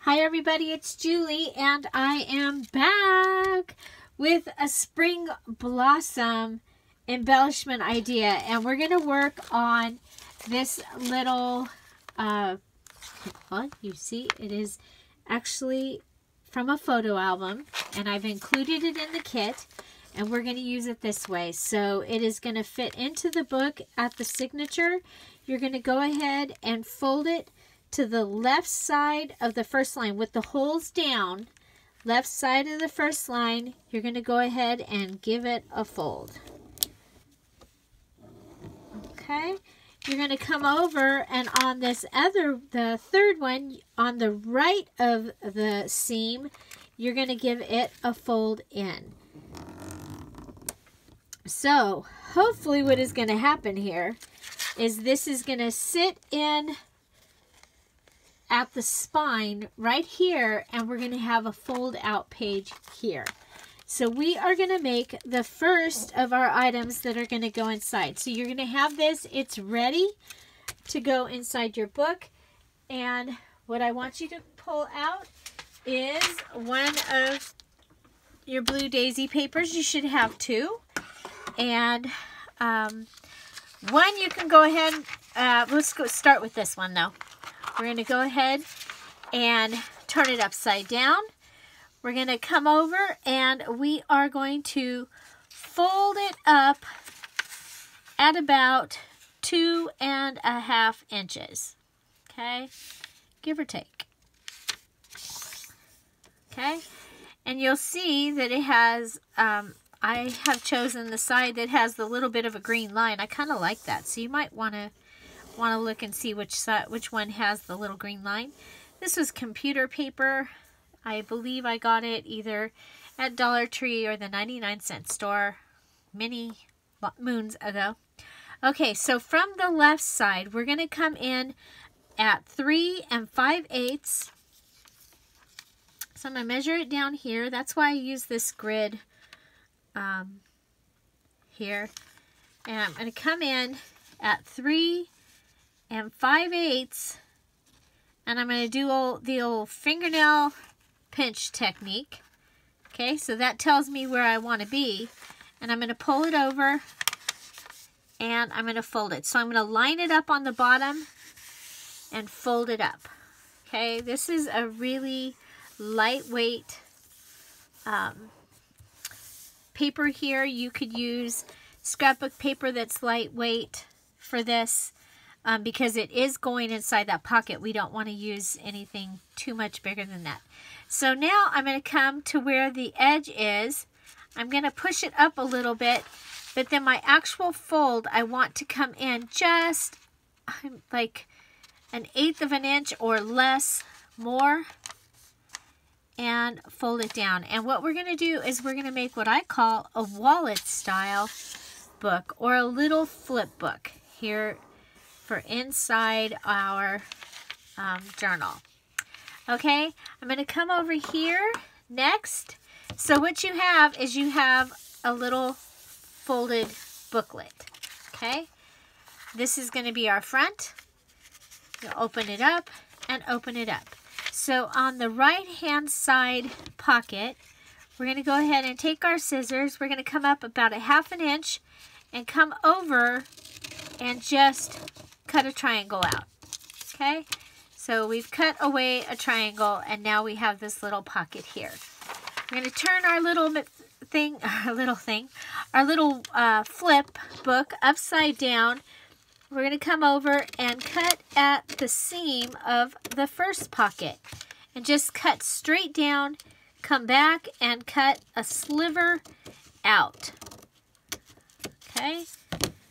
Hi everybody, it's Julie and I am back with a spring blossom embellishment idea, and we're going to work on this little you see it is actually from a photo album, and I've included it in the kit, and we're going to use it this way. So it is going to fit into the book at the signature. You're going to go ahead and fold it to the left side of the first line with the holes down. Left side of the first line, you're going to go ahead and give it a fold. Okay, you're going to come over, and on this the third one, on the right of the seam, you're going to give it a fold in. So hopefully what is going to happen here is this is going to sit in at the spine right here, and we're going to have a fold out page here. So we are going to make the first of our items that are going to go inside. So you're going to have this, it's ready to go inside your book, and what I want you to pull out is one of your blue daisy papers. You should have two, and one you can go ahead, let's go start with this one though. We're going to go ahead and turn it upside down. We're going to come over and we are going to fold it up at about 2.5 inches. Okay, give or take. Okay, and you'll see that it has, I have chosen the side that has the little bit of a green line. I kind of like that, so you might want to look and see which one has the little green line. This was computer paper. I believe I got it either at Dollar Tree or the 99-cent store many moons ago. Okay, so from the left side, we're going to come in at 3 5/8. So I'm going to measure it down here. That's why I use this grid here. And I'm going to come in at 3 5/8, and I'm going to do the old fingernail pinch technique. Okay, so that tells me where I want to be, and I'm going to pull it over and I'm going to fold it. So I'm going to line it up on the bottom and fold it up. Okay, this is a really lightweight paper here. You could use scrapbook paper that's lightweight for this. Because it is going inside that pocket, we don't want to use anything too much bigger than that. So now I'm going to come to where the edge is. I'm going to push it up a little bit, but then my actual fold, I want to come in just like 1/8 of an inch or less more, and fold it down. And what we're going to do is we're going to make what I call a wallet style book, or a little flip book here for inside our journal. Okay, I'm going to come over here next. So what you have is you have a little folded booklet. Okay, this is going to be our front. You'll open it up and open it up. So on the right hand side pocket, we're going to go ahead and take our scissors. We're going to come up about 1/2 inch and come over and just cut a triangle out. Okay, so we've cut away a triangle, and now we have this little pocket here. We're going to turn our little flip book upside down. We're going to come over and cut at the seam of the first pocket, and just cut straight down, come back and cut a sliver out. Okay,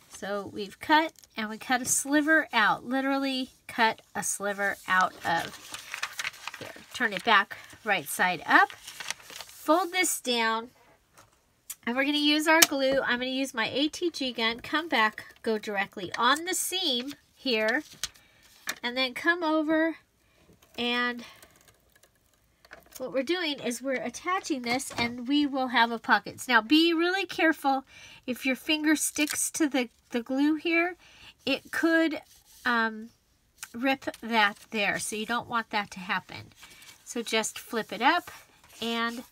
so we've cut, and we cut a sliver out, literally cut a sliver out of here. Turn it back right side up, fold this down, and we're going to use our glue. I'm going to use my ATG gun, come back, go directly on the seam here, and then come over, and what we're doing is we're attaching this, and we will have a pocket. Now be really careful. If your finger sticks to the glue here, it could rip that there, so you don't want that to happen. So just flip it up and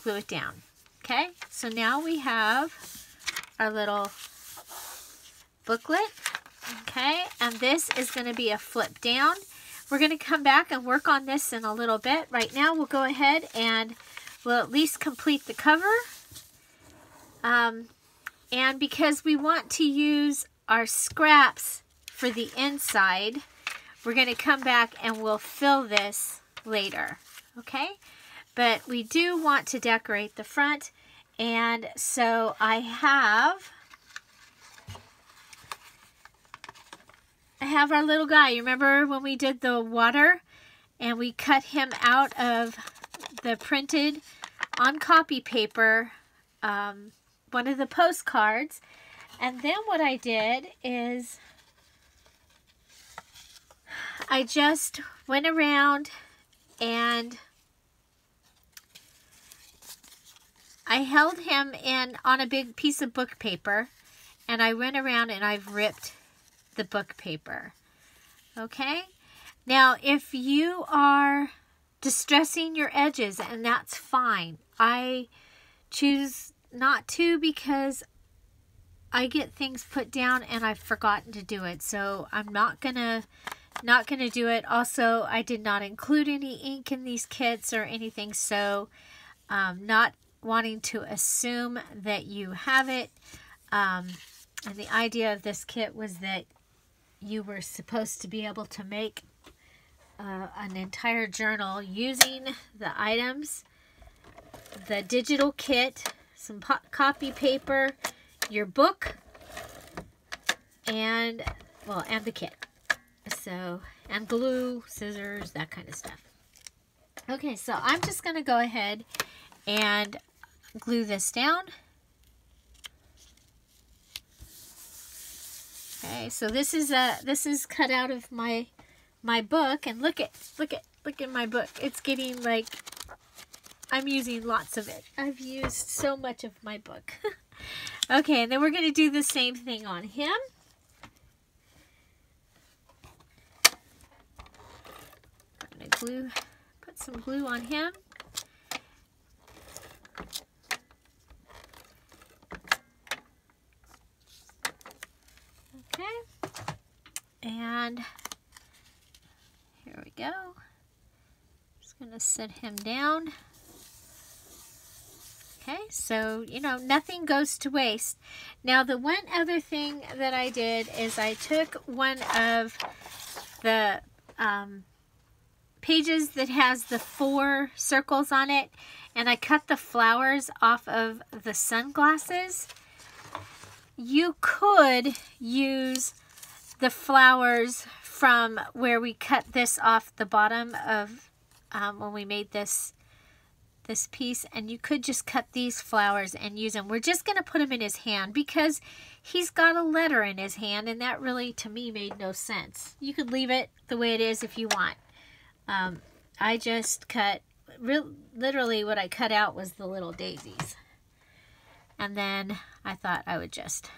glue it down. Okay, so now we have our little booklet. Okay, and this is going to be a flip down. We're going to come back and work on this in a little bit. Right now we'll go ahead and we'll at least complete the cover. And because we want to use our scraps for the inside, we're going to come back and we'll fill this later. Okay, but we do want to decorate the front, and so I have our little guy. You remember when we did the water and we cut him out of the printed on copy paper, one of the postcards, and then what I did is I just went around and I held him in on a big piece of book paper, and I went around and I've ripped the book paper. Okay, now if you are distressing your edges, and that's fine, I choose not to because I get things put down and I've forgotten to do it, so I'm not gonna do it. Also, I did not include any ink in these kits or anything, so not wanting to assume that you have it. And the idea of this kit was that you were supposed to be able to make an entire journal using the items, the digital kit, some copy paper, your book, and the kit. So, and glue, scissors, that kind of stuff. Okay, so I'm just going to go ahead and glue this down. Okay, so this is cut out of my book, and look at my book. It's getting like, I'm using lots of it. I've used so much of my book. Okay, and then we're going to do the same thing on him. I'm going to put some glue on him. Okay, and here we go. Just going to set him down. Okay, so, you know, nothing goes to waste. Now, the one other thing that I did is I took one of the pages that has the 4 circles on it, and I cut the flowers off of the sunglasses. You could use the flowers from where we cut this off the bottom of when we made this piece, and you could just cut these flowers and use them. We're just going to put them in his hand because he's got a letter in his hand, and that really, to me, made no sense. You could leave it the way it is if you want. I just cut, literally what I cut out was the little daisies. And then I thought I would just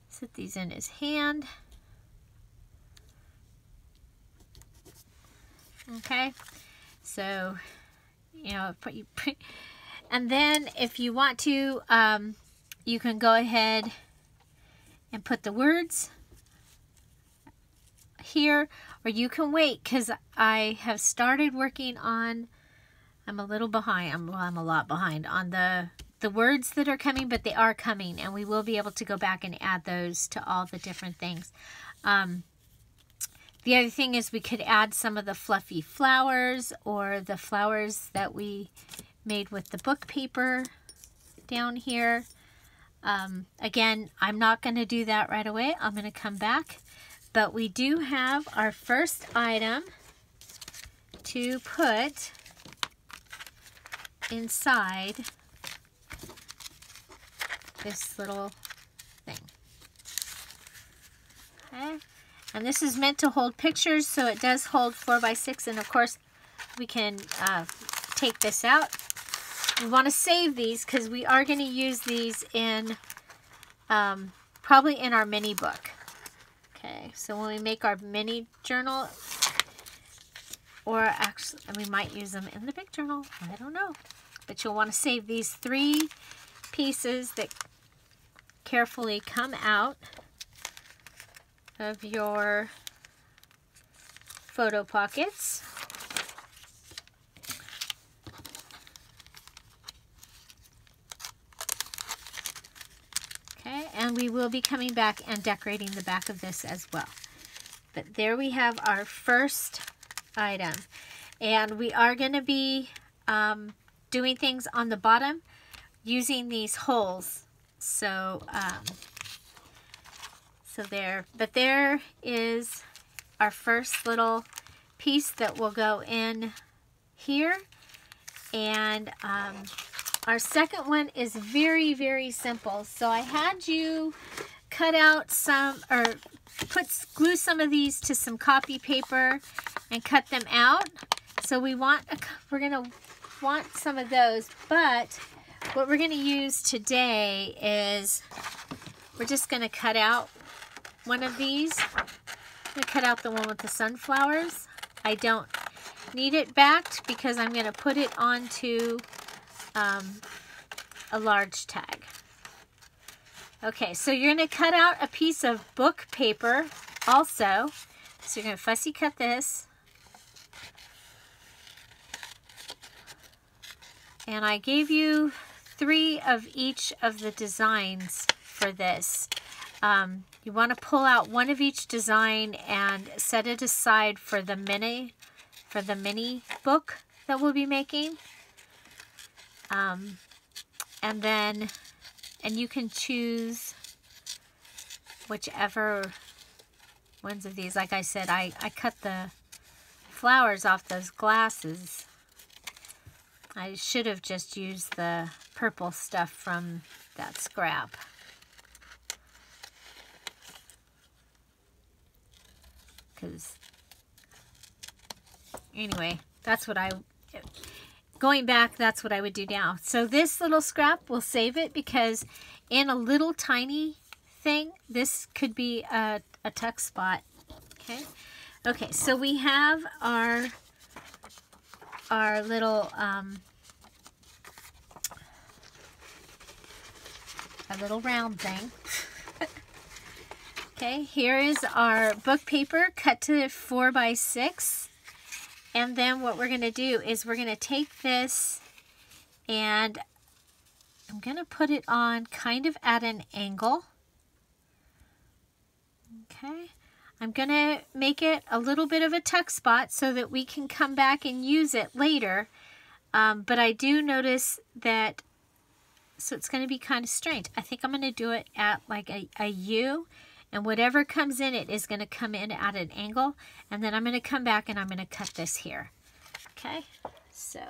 set these in his hand. Okay, so, you know, and then if you want to, you can go ahead and put the words here, or you can wait because I have started working on, I'm a little behind, I'm a lot behind on the words that are coming, but they are coming, and we will be able to go back and add those to all the different things. The other thing is we could add some of the fluffy flowers or the flowers that we made with the book paper down here. Again, I'm not going to do that right away. I'm going to come back. But we do have our first item to put inside this little thing. Okay. And this is meant to hold pictures, so it does hold 4x6, and of course we can take this out. We want to save these because we are going to use these in probably in our mini book. Okay, so when we make our mini journal, or actually, we might use them in the big journal. I don't know. But you'll want to save these 3 pieces that carefully come out of your photo pockets. Okay, and we will be coming back and decorating the back of this as well. But there we have our first item. And we are going to be doing things on the bottom using these holes. So, but there is our first little piece that will go in here. And our second one is very, very simple. So I had you cut out some, or glue some of these to some copy paper and cut them out. So we're gonna want some of those, but what we're gonna use today is we're just gonna cut out one of these. I'm gonna cut out the one with the sunflowers. I don't need it backed because I'm gonna put it onto a large tag. Okay, so you're going to cut out a piece of book paper also. So you're going to fussy cut this. And I gave you 3 of each of the designs for this. You want to pull out one of each design and set it aside for the mini book that we'll be making. And you can choose whichever ones of these. Like I said, I cut the flowers off those glasses. I should have just used the purple stuff from that scrap. Because, anyway, that's what going back, that's what I would do now. So this little scrap, we'll save it because in a little tiny thing, this could be a tuck spot. Okay. Okay, so we have our little round thing. Okay, here is our book paper cut to 4 by 6. And then what we're going to do is we're going to take this and I'm going to put it on kind of at an angle. Okay. I'm going to make it a little bit of a tuck spot so that we can come back and use it later. But I do notice that, so it's going to be kind of strange. I think I'm going to do it at like a U. And whatever comes in it is going to come in at an angle. And then I'm going to come back and I'm going to cut this here. Okay, so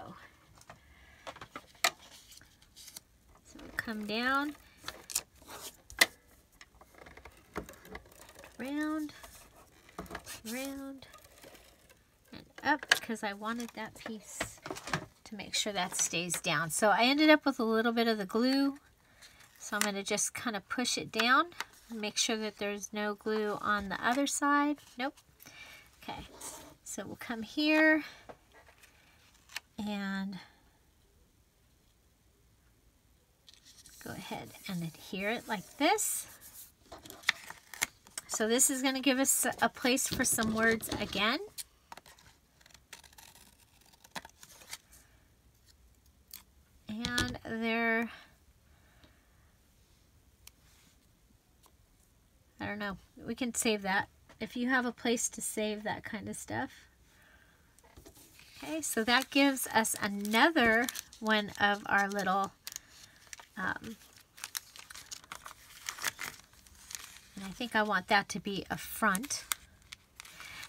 we'll come down, round, round, and up because I wanted that piece to make sure that stays down. So I ended up with a little bit of the glue. So I'm going to just kind of push it down. Make sure that there's no glue on the other side. Nope. Okay, so we'll come here and go ahead and adhere it like this. So this is going to give us a place for some words again. And they're, I don't know, we can save that if you have a place to save that kind of stuff. Okay, so that gives us another one of our little, and I think I want that to be a front.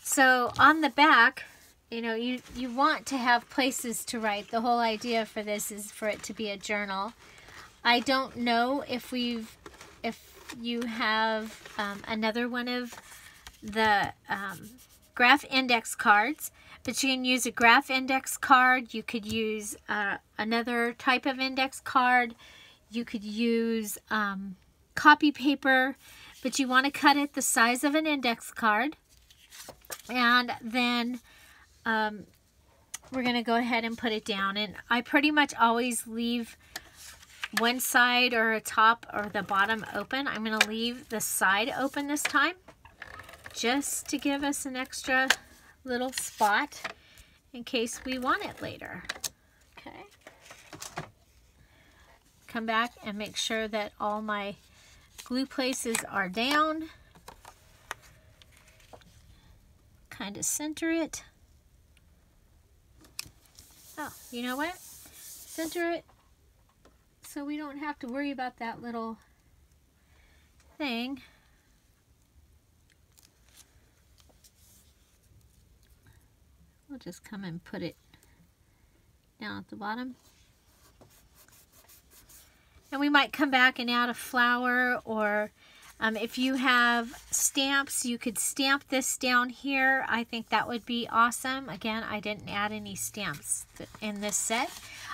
So on the back, you know, you want to have places to write. The whole idea for this is for it to be a journal. I don't know if you have another one of the graph index cards, but you can use a graph index card. You could use another type of index card. You could use copy paper, but you want to cut it the size of an index card. And then we're going to go ahead and put it down. And I pretty much always leave one side or a top or the bottom open. I'm going to leave the side open this time, just to give us an extra little spot in case we want it later. Okay. Come back and make sure that all my glue places are down. Kind of center it. Oh, you know what? Center it so we don't have to worry about that little thing. We'll just come and put it down at the bottom. And we might come back and add a flower, or if you have stamps, you could stamp this down here. I think that would be awesome. Again, I didn't add any stamps in this set.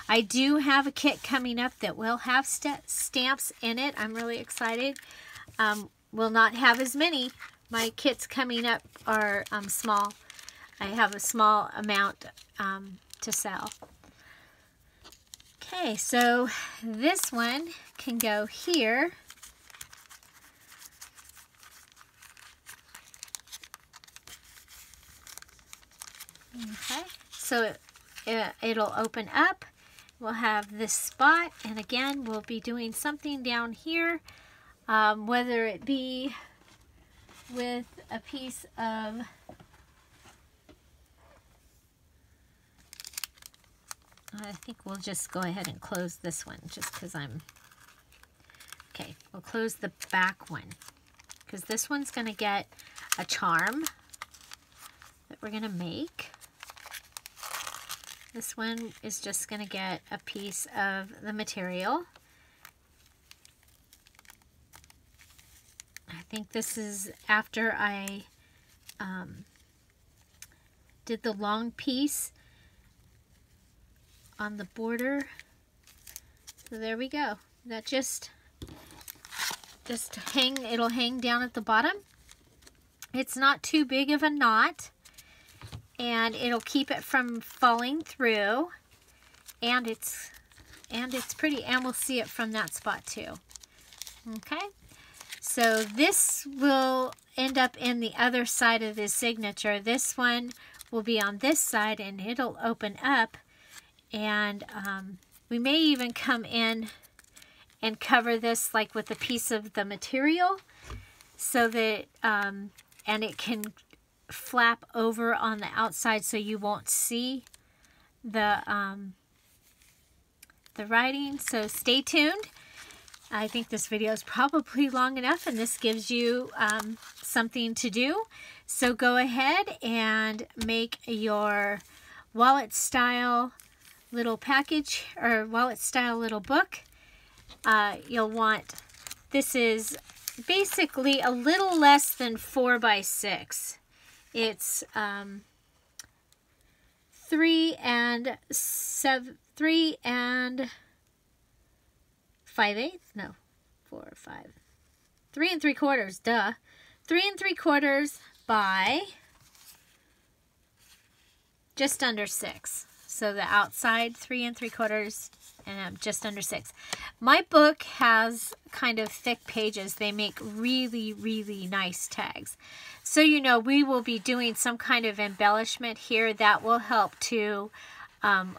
I do have a kit coming up that will have stamps in it. I'm really excited. Will not have as many. My kits coming up are small. I have a small amount to sell. Okay, so this one can go here. Okay, so it'll open up. We'll have this spot, and again, we'll be doing something down here, whether it be with a piece of I think we'll just go ahead and close this one just because okay, we'll close the back one because this one's going to get a charm that we're going to make. This one is just going to get a piece of the material. I think this is after I did the long piece on the border. So there we go. That just it'll hang down at the bottom. It's not too big of a knot, and it'll keep it from falling through, and it's pretty, and we'll see it from that spot too. Okay, so this will end up in the other side of the signature. This one will be on this side, and it'll open up. And we may even come in and cover this like with a piece of the material so that, and it can flap over on the outside so you won't see the writing. So stay tuned. I think this video is probably long enough, and this gives you something to do. So go ahead and make your wallet style little package or wallet style little book. You'll want, this is basically a little less than 4 by 6. It's 3 and 5/8, no, 4 or 5, 3 3/4, duh, 3 3/4 by just under 6. So the outside 3 3/4 and just under 6. My book has kind of thick pages. They make really, really nice tags. So you know we will be doing some kind of embellishment here that will help to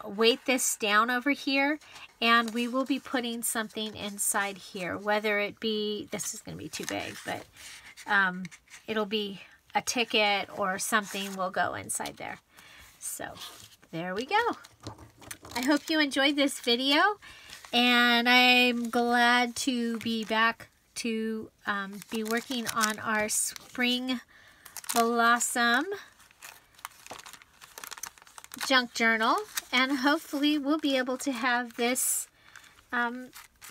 weight this down over here, and we will be putting something inside here, whether it be, this is going to be too big, but it'll be a ticket or something will go inside there. So there we go. I hope you enjoyed this video, and I'm glad to be back to be working on our spring blossom junk journal, and hopefully we'll be able to have this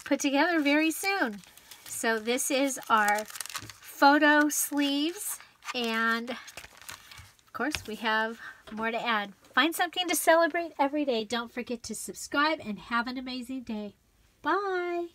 put together very soon. So this is our photo sleeves, and of course we have more to add. Find something to celebrate every day. Don't forget to subscribe and have an amazing day. Bye.